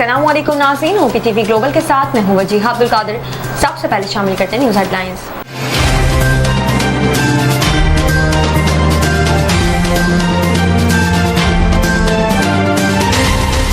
अस्सलाम वालेकुम नाज़रीन, OPTV ग्लोबल के साथ मैं हूं वजीहा अब्दुल कादिर। सबसे पहले शामिल करते हैं न्यूज़ हेडलाइंस।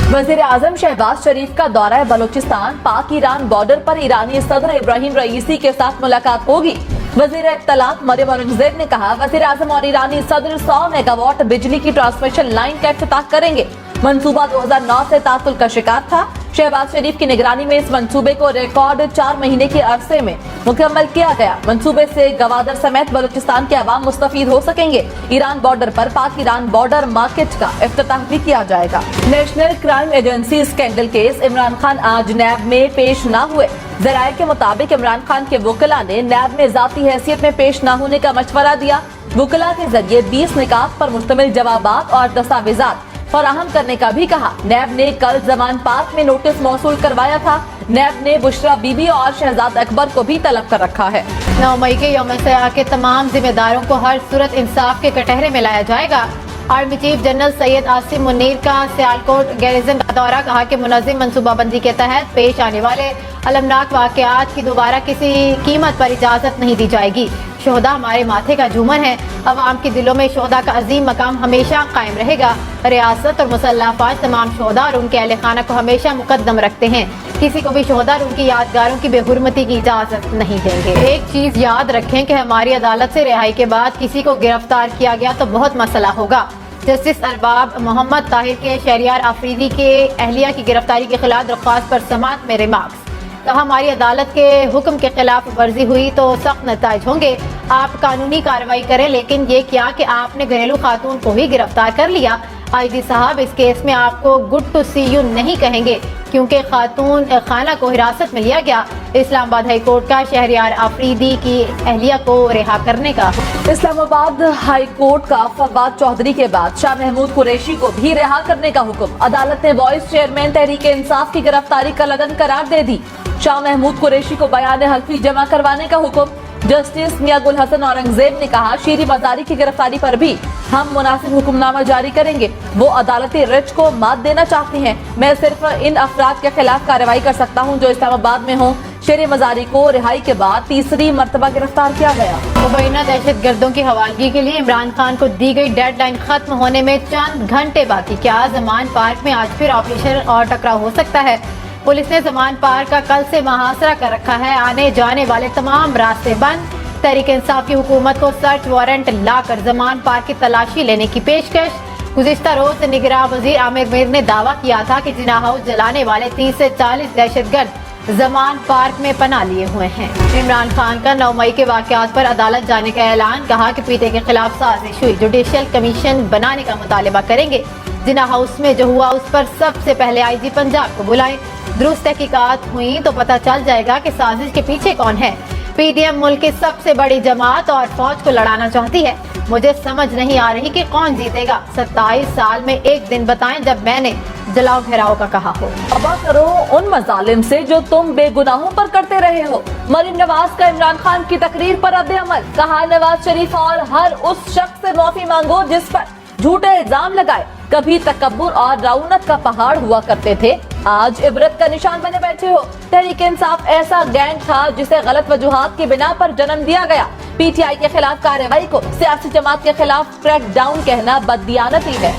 वज़ीर आज़म शहबाज शरीफ का दौरा बलूचिस्तान, पाक ईरान बॉर्डर पर ईरानी सदर इब्राहिम रईसी के साथ मुलाकात होगी। वज़ीर इत्तलात मरियम औरंगज़ेब ने कहा, वज़ीर आज़म और ईरानी सदर 100 मेगावाट बिजली की ट्रांसमिशन लाइन का इफ्तिताह करेंगे। मंसूबा 2009 से तातुल का शिकार था। शहबाज शरीफ की निगरानी में इस मंसूबे को रिकॉर्ड 4 महीने के अरसे में मुकम्मल किया गया। मंसूबे से गवादर समेत बलूचिस्तान के अवाम मुस्तफीद हो सकेंगे। ईरान बॉर्डर पर पाक ईरान बॉर्डर मार्केट का इफ्तिताह भी किया जाएगा। National crime agency scandal case Imran Khan आज नैब में पेश न हुए। ज़राए के मुताबिक इमरान खान के वकला ने नैब में जाती हैसियत में पेश न होने का मशवरा दिया। वकला के जरिए 20 निकात पर मुश्तमिल जवाबात और दस्तावेजात फराहम करने का भी कहा। नैब ने कल जमान पार्क में नोटिस मौसूल करवाया था। नैब ने बुशरा बीबी और शहजाद अकबर को भी तलब कर रखा है। 9 मई के यौम सयाह के तमाम जिम्मेदारों को हर सूरत इंसाफ के कटहरे में लाया जाएगा। Army chief general Syed Asim Munir का सियालकोट गैरिजन का दौरा, कहा कि मुनज़्ज़म मनसूबाबंदी के तहत पेश आने वाले अलमनाक वाक़यात की दोबारा किसी कीमत पर इजाज़त नहीं दी जाएगी। शोहदा हमारे माथे का झूमर है। अवाम के दिलों में शोहदा का अजीम मकाम हमेशा कायम रहेगा। रियासत और मुसल्लह अफवाज तमाम शोहदा और उनके अहले खाना को हमेशा मुकद्दम रखते हैं। किसी को भी शोहदा और उनकी यादगारों की बेहुरमती की इजाज़त नहीं देंगे। एक चीज़ याद रखें कि हमारी अदालत से रिहाई के बाद किसी को गिरफ्तार किया गया तो बहुत मसला होगा। जस्टिस अरबाब मोहम्मद ताहिर के शहरियार आफरीदी के अहलिया की गिरफ्तारी के खिलाफ दरख्वास्त पर समाअत में रिमार्क्स। कहा, हमारी अदालत के हुक्म के खिलाफ वर्जी हुई तो सख्त नताइज होंगे। आप कानूनी कार्रवाई करें, लेकिन ये क्या कि आपने घरेलू खातून को ही गिरफ्तार कर लिया। आईजी साहब, इस केस में आपको गुड टू सी यू नहीं कहेंगे क्योंकि खातून खाना को हिरासत में लिया गया। इस्लामाबाद हाई कोर्ट का शहरियार आफरीदी की अहलिया को रिहा करने का। इस्लामाबाद हाई कोर्ट का फवाद चौधरी के बाद शाह महमूद कुरैशी को भी रिहा करने का हुक्म। अदालत ने वाइस चेयरमैन तहरीक इंसाफ की गिरफ्तारी का लगन करार दे दी। शाह महमूद कुरैशी को बयान हल्फी जमा करवाने का हुक्म। जस्टिस मियां गुल हसन औरंगजेब ने कहा, शीरी मजारी की गिरफ्तारी पर भी हम मुनासिब हुक्मनामा जारी करेंगे। वो अदालती रिच को मात देना चाहते हैं। मैं सिर्फ इन अफराद के खिलाफ कार्रवाई कर सकता हूँ जो इस्लामाबाद में हों। शेर मजारी को रिहाई के बाद तीसरी मर्तबा गिरफ्तार किया गया। मुबैना दहशत गर्दों की हवालगी के लिए इमरान खान को दी गई डेडलाइन खत्म होने में चंद घंटे बाकी। क्या ज़मान पार्क में आज फिर ऑपरेशन और टकराव हो सकता है? पुलिस ने ज़मान पार्क का कल से मुहासरा कर रखा है। आने जाने वाले तमाम रास्ते बंद। तहरीक इंसाफ की हुकूमत को सर्च वारंट लाकर ज़मान पार्क की तलाशी लेने की पेशकश। गुज़िश्ता रोज निगरां वज़ीर आमिर मीर ने दावा किया था कि जिना हाउस जलाने वाले 30 से 40 दहशतगर्द ज़मान पार्क में पनाह लिए हुए हैं। इमरान खान का 9 मई के वाक़यात पर अदालत जाने का ऐलान। कहा कि पीटे के खिलाफ साजिश हुई, जुडिशियल कमीशन बनाने का मुतालबा करेंगे। जिना हाउस में जो हुआ उस पर सबसे पहले आईजी पंजाब को बुलाएं। दुरुस्त तहकीकात हुई तो पता चल जाएगा कि साजिश के पीछे कौन है। पीडीएम मुल्क की सबसे बड़ी जमात और फौज को लड़ाना चाहती है। मुझे समझ नहीं आ रही कि कौन जीतेगा। 27 साल में एक दिन बताएं जब मैंने जलाओ घेराव का कहा हो। तौबा करो उन मजालिम से जो तुम बेगुनाहों पर करते रहे हो। मरीम नवाज का इमरान खान की तकरीर पर रद्द-ए-अमल। कहा, नवाज शरीफ और हर उस शख्स से माफी मांगो जिस पर झूठे इल्जाम लगाए। कभी तकब्बुर और रऊनत का पहाड़ हुआ करते थे, आज इबरत का निशान बने बैठे हो। तहरीक इंसाफ ऐसा गैंग था जिसे गलत वजूहात की बिना पर जन्म दिया गया। पीटीआई के खिलाफ कार्रवाई को सियासी जमात के खिलाफ क्रैक डाउन कहना बददियानती है।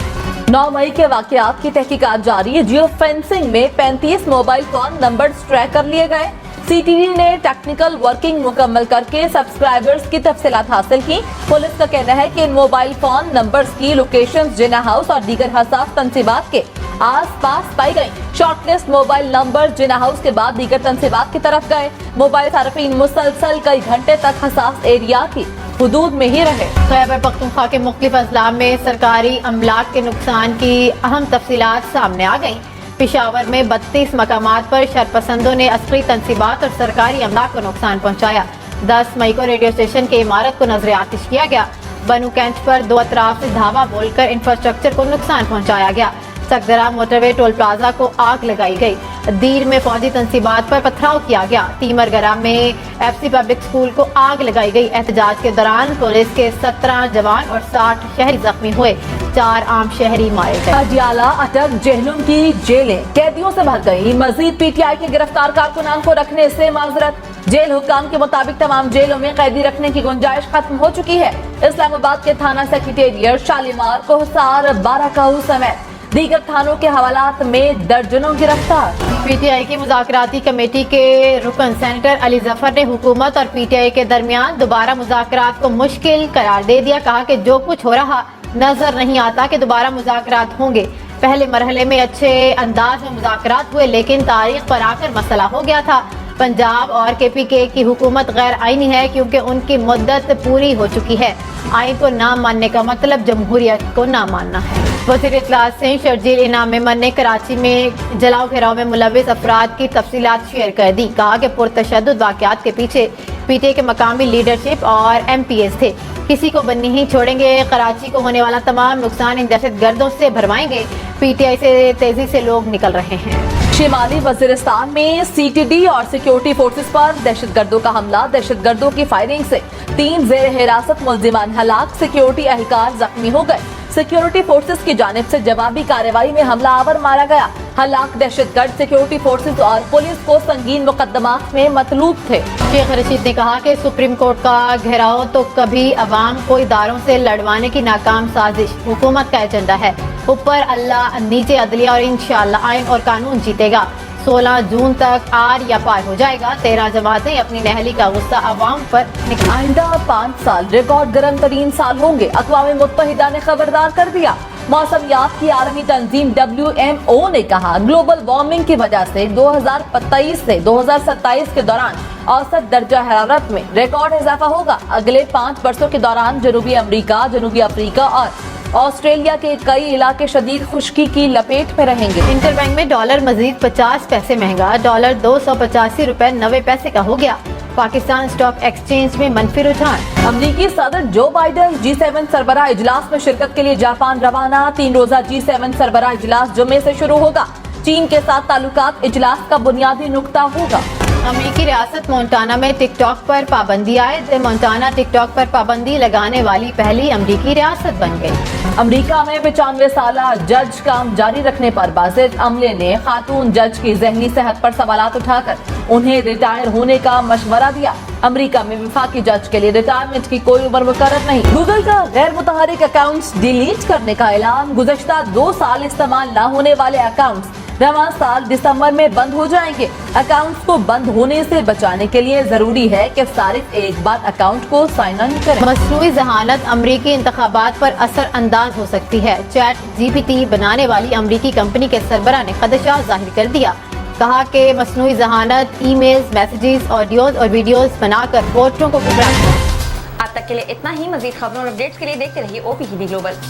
9 मई के वाकयात की तहकीकात जारी है। जियो फेंसिंग में 35 मोबाइल फोन नंबर्स ट्रैक कर लिए गए। सीटीवी ने टेक्निकल वर्किंग मुकम्मल करके सब्सक्राइबर्स की तफसीलात हासिल की। पुलिस का कहना है कि इन मोबाइल फोन नंबर्स की लोकेशंस जिना हाउस और दीगर हसास तंसीबात के आस-पास पाई गई। शॉर्टलिस्ट मोबाइल नंबर जिना हाउस के बाद दीगर तंसीबात की तरफ गए। मोबाइल सार्फिन मुसलसल कई घंटे तक हसास एरिया की हुदूद में ही रहे। खैबर पख्तूनख्वा के मुख्तलिफ अजला में सरकारी अमलाक के नुकसान की अहम तफसीलात सामने आ गई। पेशावर में 32 मकामात पर शरपसंदों ने अस्करी तंसीबात और सरकारी अमलाक को नुकसान पहुँचाया। 10 मई को रेडियो स्टेशन की इमारत को नजर आतिश किया गया। बनू कैंच पर 2 अतराफ से धावा बोलकर इंफ्रास्ट्रक्चर को नुकसान पहुँचाया गया। सकदरा मोटरवे टोल प्लाजा को आग लगाई गई। दीर में फौजी तंसीबात पर पथराव किया गया। तीमरगरा में एफसी पब्लिक स्कूल को आग लगाई गई। एहतजाज के दौरान पुलिस के 17 जवान और 60 शहरी जख्मी हुए। 4 आम शहरी मारे गए। अडियाला अटक जेहलुम की जेलें कैदियों से भर गई। मजीद पीटीआई के गिरफ्तार कारकुनान को रखने से माजरत। जेल हुक्काम के मुताबिक तमाम जेलों में कैदी रखने की गुंजाइश खत्म हो चुकी है। इस्लामाबाद के थाना सेक्रेटेरिएट, शालीमार, कोहसार, बाराकाऊ समेत दीगर थानों के हवालात में दर्जनों गिरफ्तार। पीटीआई की मुज़ाकराती कमेटी के रुकन सेनेटर अली जफर ने हुकूमत और पीटीआई के दरमियान दोबारा मुज़ाकरात को मुश्किल करार दे दिया। कहा कि जो कुछ हो रहा नजर नहीं आता कि दोबारा मुज़ाकरात होंगे। पहले मरहले में अच्छे अंदाज में मुज़ाकरात हुए, लेकिन तारीख पर आकर मसला हो गया था। पंजाब और केपीके की हुकूमत गैर आईनी है क्योंकि उनकी मुद्दत पूरी हो चुकी है। आइन को ना मानने का मतलब जमहूरियत को ना मानना है। वज़ीर इत्तलात सिंह शर्जील इनाम मेमन ने कराची में जलाओ घेराव में मुलविस अफराद की तफसीलात शेयर कर दी। कहा कि पुरतशद्दुद वाक़यात के पीछे पीटीआई के मकामी लीडरशिप और एमपीएस थे, किसी को बंद नहीं छोड़ेंगे। कराची को होने वाला तमाम नुकसान इन दहशत गर्दों से भरवाएंगे। पीटीआई से तेजी से लोग निकल रहे हैं। शिमाली वजीरिस्तान में सीटीडी और सिक्योरिटी फोर्सेस पर दहशतगर्दों का हमला। दहशतगर्दों की फायरिंग से 3 जेर हिरासत मुल्जिमान हलाक, सिक्योरिटी एहलकार जख्मी हो गए। सिक्योरिटी फोर्सेस की जानिब से जवाबी कार्रवाई में हमलावर मारा गया। हलाक दहशतगर्द सिक्योरिटी फोर्सेस और पुलिस को संगीन मुकदमात में मतलूब थे। शेख रशीद ने कहा कि सुप्रीम कोर्ट का घेराव तो कभी अवाम को इदारों से लड़वाने की नाकाम साजिश हुकूमत का एजेंडा है। ऊपर अल्लाह, नीचे अदलिया और इंशाअल्लाह आइन और कानून जीतेगा। 16 जून तक आर या पार हो जाएगा। 13 जमातें अपनी नहली का गुस्सा अवाम पर निकालें। आइंदा 5 साल रिकॉर्ड गर्म तरीन साल होंगे। अक़वाम मुत्तहिदा ने खबरदार कर दिया। मौसमियात की आलमी तंजीम WMO ने कहा ग्लोबल वार्मिंग की वजह से 2023 से 2027 के दौरान औसत दर्जा हरारत में रिकॉर्ड इजाफा होगा। अगले 5 वर्षों के दौरान जनूबी अमरीका, जनूबी अफ्रीका और ऑस्ट्रेलिया के कई इलाके शदीद खुश्की की लपेट में रहेंगे। इंटरबैंक में डॉलर मजीद 50 पैसे महंगा। डॉलर 285 रुपए 90 पैसे का हो गया। पाकिस्तान स्टॉक एक्सचेंज में मनफी रुझान। अमरीकी सदर जो बाइडन G7 सरबराह इजलास में शिरकत के लिए जापान रवाना। 3 रोजा G7 सरबराह इजलास जुमे से शुरू होगा। चीन के साथ ताल्लुकात इजलास का बुनियादी नुक्ता होगा। अमेरिकी रियासत मोंटाना में टिकटॉक पर पाबंदी आयद। मोंटाना टिकटॉक पर पाबंदी लगाने वाली पहली अमेरिकी रियासत बन गई। अमेरिका में 95 साला जज काम जारी रखने पर बाज़िद अमले ने खातून जज की ज़हनी सेहत पर सवालात उठाकर उन्हें रिटायर होने का मशवरा दिया। अमेरिका में वफाकी जज के लिए रिटायरमेंट की कोई उम्र मुकर्रर नहीं। गूगल का गैर मुतहरिक अकाउंट्स डिलीट करने का ऐलान। गुज़श्ता 2 साल इस्तेमाल न होने वाले अकाउंट्स रवां साल दिसंबर में बंद हो जाएंगे। अकाउंट्स को बंद होने से बचाने के लिए जरूरी है कि सारिफ एक बार अकाउंट को साइन इन करें। मसनूई जहानत अमरीकी इंतखाबात पर असर अंदाज हो सकती है। चैट GPT बनाने वाली अमरीकी कंपनी के सरबराह ने खदशा जाहिर कर दिया। कहा कि मसनूई जहानत ईमेल्स, मैसेजेस, ऑडियोज और वीडियोज बनाकर वोटरों को गुमराह करें। आज तक के लिए इतना ही। मजीद खबरों और अपडेट्स के लिए देखते रहिए OPTV global.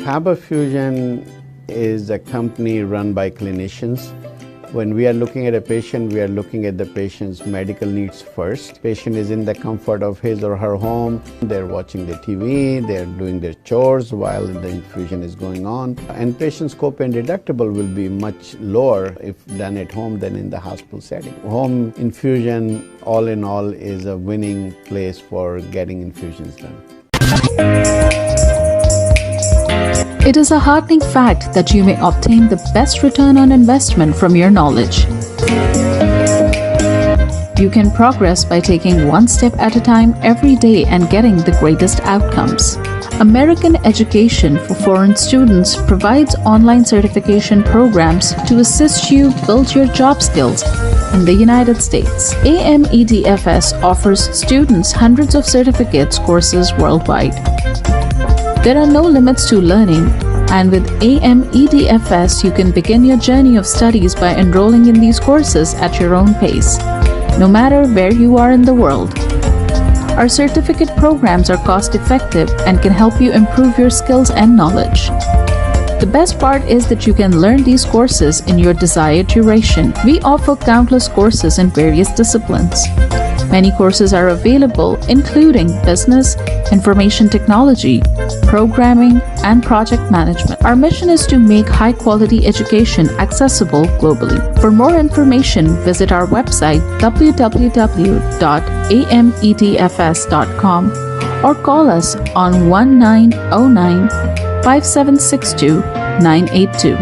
Haber Fusion is a company run by clinicians. When we are looking at a patient, we are looking at the patient's medical needs first. Patient is in the comfort of his or her home. They're watching the TV, they're doing their chores while the infusion is going on. And patient's copay and deductible will be much lower if done at home than in the hospital setting. Home infusion, all in all, is a winning place for getting infusions done. It is a heartening fact that you may obtain the best return on investment from your knowledge. You can progress by taking one step at a time every day and getting the greatest outcomes. American Education for Foreign Students provides online certification programs to assist you build your job skills in the United States. AMEDFS offers students hundreds of certificates courses worldwide. There are no limits to learning, and with AMEDFS, you can begin your journey of studies by enrolling in these courses at your own pace, no matter where you are in the world. Our certificate programs are cost-effective and can help you improve your skills and knowledge. The best part is that you can learn these courses in your desired duration. We offer countless courses in various disciplines. Many courses are available, including business, information technology, programming, and project management. Our mission is to make high-quality education accessible globally. For more information, visit our website www.ametfs.com or call us on 1909 5762 982.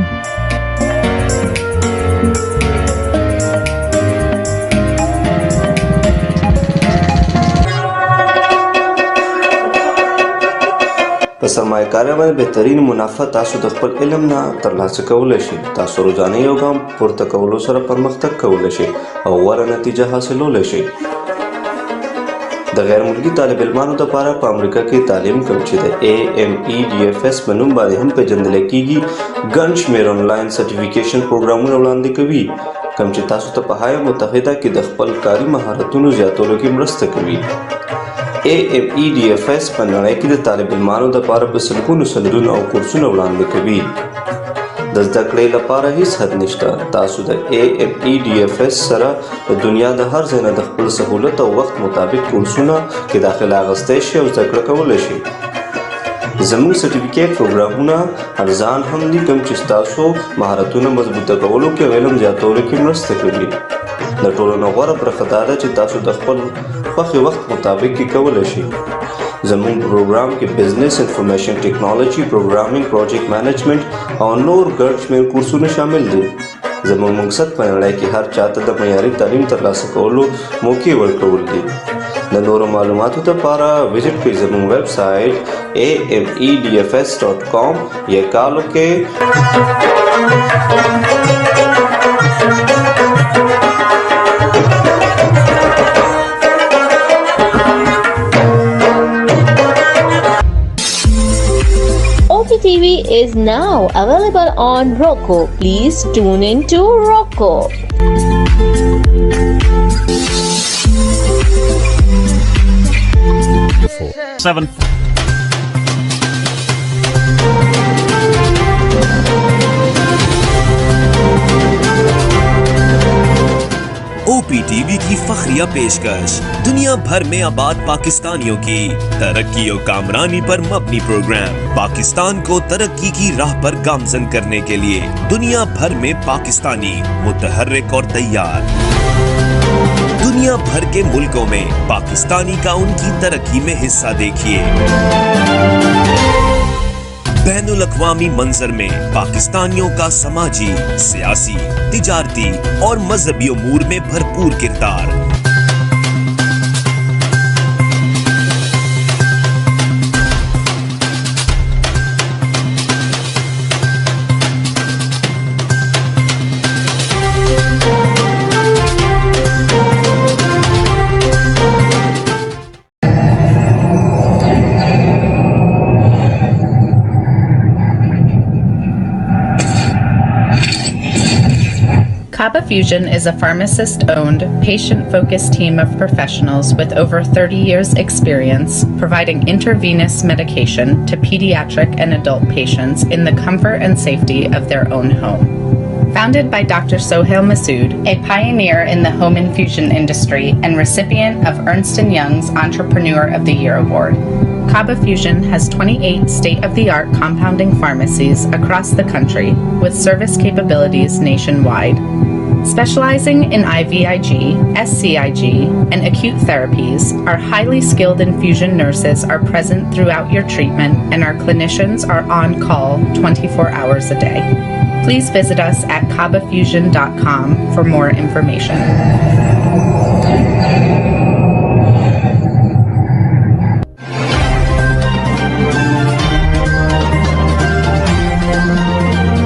په سرمایه‌کارۍ باندې بهترین منافع تاسو د خپل علم نه ترلاسه کولی شئ. تاسو روزانه you ګام پورته کولو سره پرمختګ کولی شئ او غوره نتیجه حاصلولی شئ. د غیر ملکي طالب علمانو لپاره په امریکا کې تعلیم کوم چې د AMEDFS په نوم باندې هم پیژندل کیږي ګڼ شمېر آنلاین سرټیفیکیشن پروګرامونه وړاندې کوي کوم چې تاسو ته په هایه متحده کې د خپل کاري مهارتونو زیاتولو کې مرسته کوي. AMEDFS په نړۍ کې د طالب علمانو لپاره په سلګونو سندونه او کورسونه وړاندې کوي. د زده کړې لپاره هیڅ حد نشته. تاسو د AMEDFS سره د دنیا د هر ځای نه د خپل سهولت او وخت مطابق کورسونه کې داخله اخیستی شئ او زده کړه کولی شئ. زموږ سرټیفیکیټ پروګرامونه ارزان هم دي کوم چې ستاسو مهارتونه مضبوطه کولو کې او علم زیاتولو کې مرسته کوي. د ټولو نه غوره برخه دا ده چې تاسو د خپل خوښې وخت مطابق کې کولی شئ. زموږ پروګرام کې بزنس انفارمیشن ټیکنالوژي پروګرامینګ پروجیکټ مینجمنټ او نور ګڼ شمېر کورسونه شامل دي. زموږ مقصد په نړۍ کې هر چاته د معیاري تعلیم ترلاسه کولو موقع ورکول دي. د نورو معلوماتو لپاره وزټ کړئ زموږ ویب سایټ amedfs.com یا کال وکړئ OTTV is now available on Roku. Please tune in to Roku. Seven. OPTV की फखरिया पेशकश दुनिया भर में आबाद पाकिस्तानियों की तरक्की और कामरानी पर मबनी प्रोग्राम पाकिस्तान को तरक्की की राह पर गामजन करने के लिए दुनिया भर में पाकिस्तानी मुतहर्रिक और तैयार। दुनिया भर के मुल्कों में पाकिस्तानी का उनकी तरक्की में हिस्सा देखिए। बैनुल अक़वामी मंजर में पाकिस्तानियों का समाजी, सियासी, तिजारती और मजहबी उमूर में भरपूर किरदार। Kaba Fusion is a pharmacist-owned, patient-focused team of professionals with over 30 years' experience providing intravenous medication to pediatric and adult patients in the comfort and safety of their own home. Founded by Dr. Sohail Masood, a pioneer in the home infusion industry and recipient of Ernst & Young's Entrepreneur of the Year Award, Kaba Fusion has 28 state-of-the-art compounding pharmacies across the country with service capabilities nationwide. Specializing in IVIG, SCIG, and acute therapies, our highly skilled infusion nurses are present throughout your treatment and our clinicians are on call 24 hours a day. Please visit us at kabafusion.com for more information.